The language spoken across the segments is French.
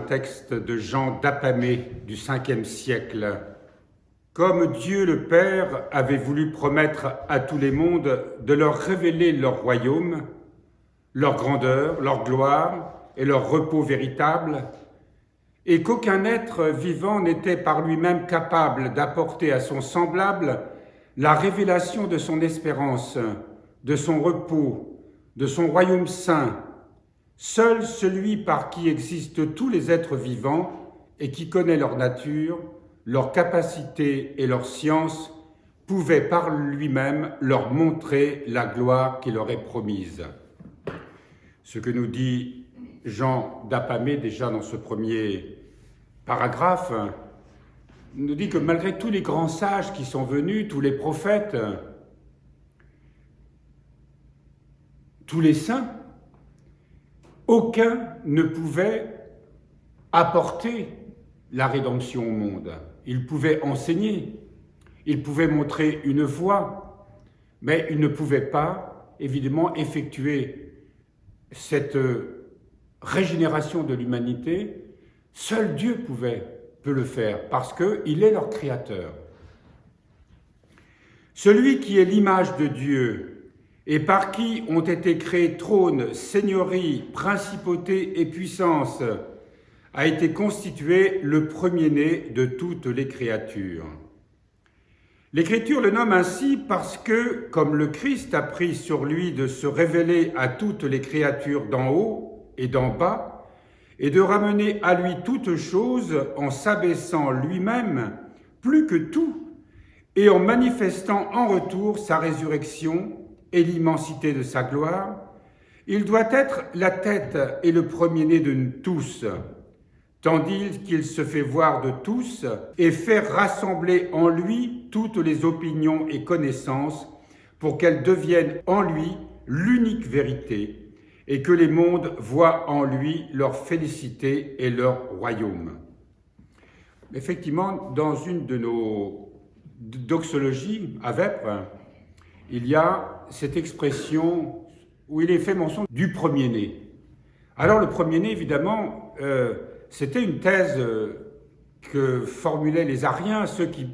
texte de Jean d'Apamée du 5e siècle. Comme Dieu le Père avait voulu promettre à tous les mondes de leur révéler leur royaume, leur grandeur, leur gloire et leur repos véritable, et qu'aucun être vivant n'était par lui-même capable d'apporter à son semblable la révélation de son espérance, de son repos, de son royaume saint. Seul celui par qui existent tous les êtres vivants et qui connaît leur nature, leur capacité et leur science, pouvait par lui-même leur montrer la gloire qu'il leur est promise. Ce que nous dit Jean d'Apamée déjà dans ce premier paragraphe, nous dit que malgré tous les grands sages qui sont venus, tous les prophètes, tous les saints, aucun ne pouvait apporter la rédemption au monde. Il pouvait enseigner, il pouvait montrer une voie, mais il ne pouvait pas, évidemment, effectuer cette régénération de l'humanité. Seul Dieu peut le faire, parce qu'il est leur créateur. Celui qui est l'image de Dieu, et par qui ont été créés trônes, seigneuries, principautés et puissances, a été constitué le premier-né de toutes les créatures. L'Écriture le nomme ainsi parce que, comme le Christ a pris sur lui de se révéler à toutes les créatures d'en haut et d'en bas, et de ramener à lui toutes choses en s'abaissant lui-même plus que tout, et en manifestant en retour sa résurrection et l'immensité de sa gloire, il doit être la tête et le premier-né de tous, tandis qu'il se fait voir de tous et faire rassembler en lui toutes les opinions et connaissances pour qu'elles deviennent en lui l'unique vérité et que les mondes voient en lui leur félicité et leur royaume. Effectivement, dans une de nos doxologies à Vêpres, il y a cette expression où il est fait mention du premier-né. Alors le premier-né, évidemment, c'était une thèse que formulaient les Ariens, ceux qui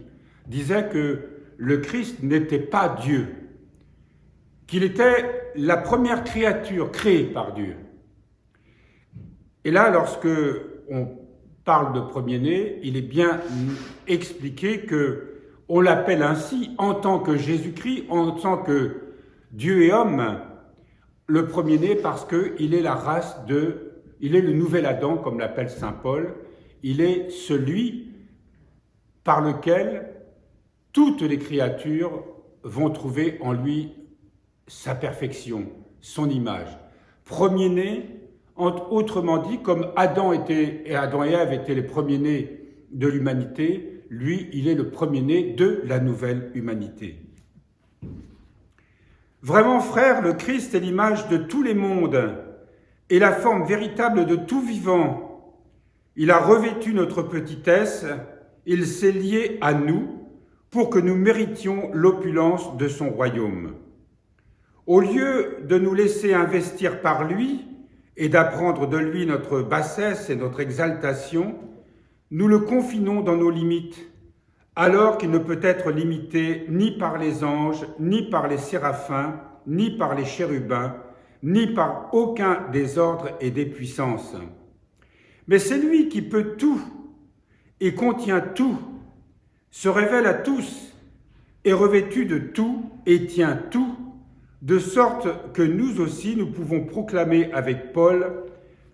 disaient que le Christ n'était pas Dieu, qu'il était la première créature créée par Dieu. Et là, lorsque on parle de premier-né, il est bien expliqué que on l'appelle ainsi en tant que Jésus-Christ, en tant que Dieu et homme, le premier-né parce qu'il est la race il est le nouvel Adam, comme l'appelle saint Paul, il est celui par lequel toutes les créatures vont trouver en lui sa perfection, son image. Premier-né, autrement dit, comme Adam et Ève étaient les premiers-nés de l'humanité, lui, il est le premier-né de la nouvelle humanité. Vraiment, frères, le Christ est l'image de tous les mondes et la forme véritable de tout vivant. Il a revêtu notre petitesse, il s'est lié à nous pour que nous méritions l'opulence de son royaume. Au lieu de nous laisser investir par lui et d'apprendre de lui notre bassesse et notre exaltation, nous le confinons dans nos limites, alors qu'il ne peut être limité ni par les anges, ni par les séraphins, ni par les chérubins, ni par aucun des ordres et des puissances. Mais c'est lui qui peut tout et contient tout, se révèle à tous, est revêtu de tout et tient tout, de sorte que nous aussi nous pouvons proclamer avec Paul,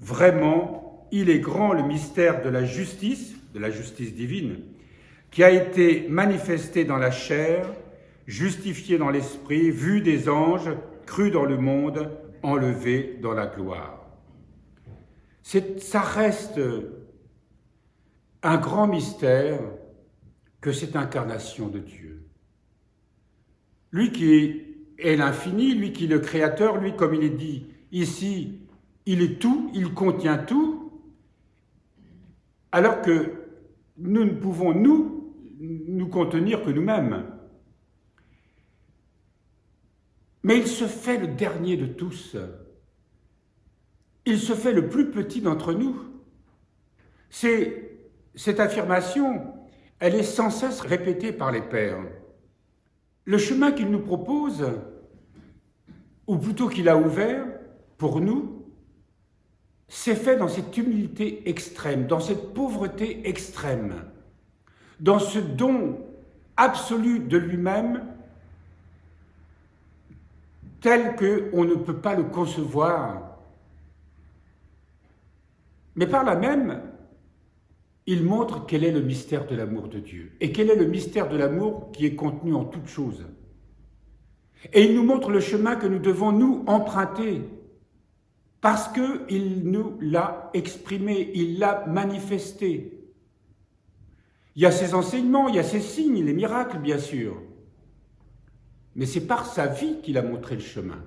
vraiment, il est grand le mystère de la justice divine, qui a été manifesté dans la chair, justifié dans l'esprit, vu des anges, cru dans le monde, enlevé dans la gloire. Ça reste un grand mystère que cette incarnation de Dieu. Lui qui est l'infini, lui qui est le créateur, lui, comme il est dit ici, il est tout, il contient tout, alors que nous ne pouvons, nous contenir que nous-mêmes. Mais il se fait le dernier de tous. Il se fait le plus petit d'entre nous. Cette affirmation, elle est sans cesse répétée par les pères. Le chemin qu'il nous propose, ou plutôt qu'il a ouvert pour nous, c'est fait dans cette humilité extrême, dans cette pauvreté extrême, dans ce don absolu de lui-même, tel qu'on ne peut pas le concevoir. Mais par là même, il montre quel est le mystère de l'amour de Dieu, et quel est le mystère de l'amour qui est contenu en toutes choses. Et il nous montre le chemin que nous devons nous emprunter, parce qu'il nous l'a exprimé, il l'a manifesté. Il y a ses enseignements, il y a ses signes, les miracles, bien sûr. Mais c'est par sa vie qu'il a montré le chemin.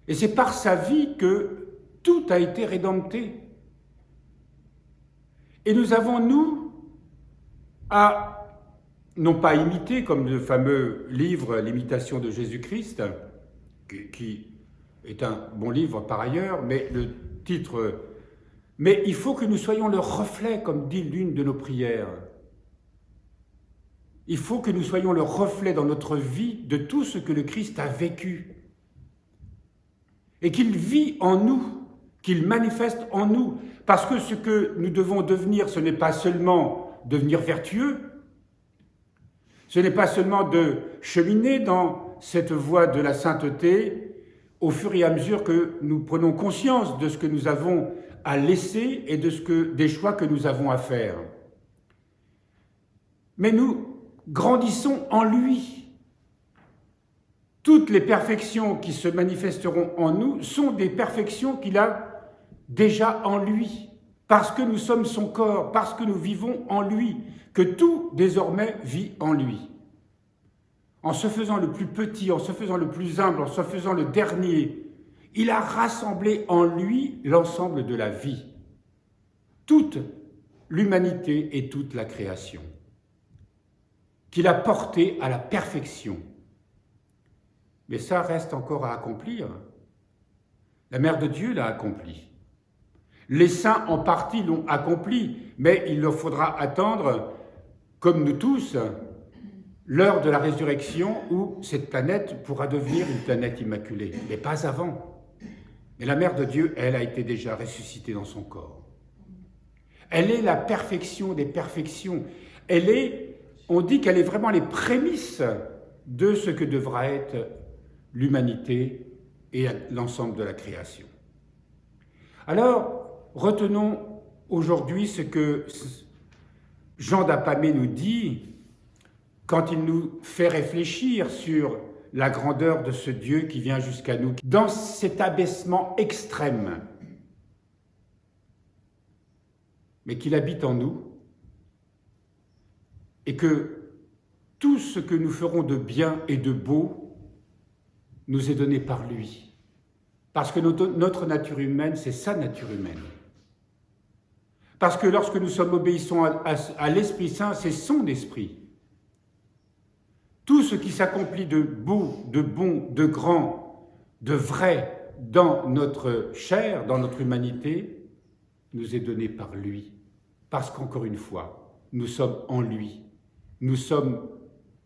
Et c'est par sa vie que tout a été rédempté. Et nous avons, nous, à, non pas imiter, comme le fameux livre « L'imitation de Jésus-Christ », qui est un bon livre par ailleurs, mais le titre... Mais il faut que nous soyons le reflet, comme dit l'une de nos prières. Il faut que nous soyons le reflet dans notre vie de tout ce que le Christ a vécu. Et qu'il vit en nous, qu'il manifeste en nous. Parce que ce que nous devons devenir, ce n'est pas seulement devenir vertueux, ce n'est pas seulement de cheminer dans cette voie de la sainteté au fur et à mesure que nous prenons conscience de ce que nous avons à laisser et des choix que nous avons à faire. Mais nous grandissons en lui. Toutes les perfections qui se manifesteront en nous sont des perfections qu'il a déjà en lui, parce que nous sommes son corps, parce que nous vivons en lui, que tout désormais vit en lui. En se faisant le plus petit, en se faisant le plus humble, en se faisant le dernier, il a rassemblé en lui l'ensemble de la vie, toute l'humanité et toute la création, qu'il a porté à la perfection. Mais ça reste encore à accomplir. La Mère de Dieu l'a accompli. Les saints en partie l'ont accompli, mais il leur faudra attendre, comme nous tous, l'heure de la résurrection où cette planète pourra devenir une planète immaculée, mais pas avant. Mais la Mère de Dieu, elle, a été déjà ressuscitée dans son corps. Elle est la perfection des perfections. On dit qu'elle est vraiment les prémices de ce que devra être l'humanité et l'ensemble de la création. Alors, retenons aujourd'hui ce que Jean d'Apamée nous dit quand il nous fait réfléchir sur la grandeur de ce Dieu qui vient jusqu'à nous, dans cet abaissement extrême, mais qu'il habite en nous, et que tout ce que nous ferons de bien et de beau nous est donné par lui. Parce que notre nature humaine, c'est sa nature humaine. Parce que lorsque nous sommes obéissants à l'Esprit Saint, c'est son esprit. Tout ce qui s'accomplit de beau, de bon, de grand, de vrai dans notre chair, dans notre humanité, nous est donné par lui. Parce qu'encore une fois, nous sommes en lui. Nous sommes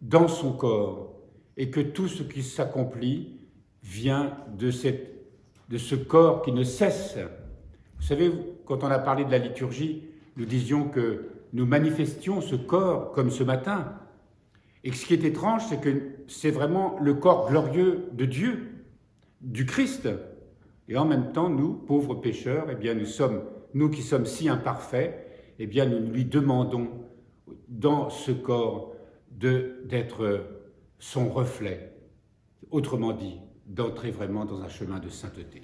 dans son corps et que tout ce qui s'accomplit vient de ce corps qui ne cesse. Vous savez, quand on a parlé de la liturgie, nous disions que nous manifestions ce corps comme ce matin. Et ce qui est étrange, c'est que c'est vraiment le corps glorieux de Dieu, du Christ. Et en même temps, nous, pauvres pécheurs, eh bien, nous qui sommes si imparfaits, eh bien, nous lui demandons dans ce corps d'être son reflet. Autrement dit, d'entrer vraiment dans un chemin de sainteté.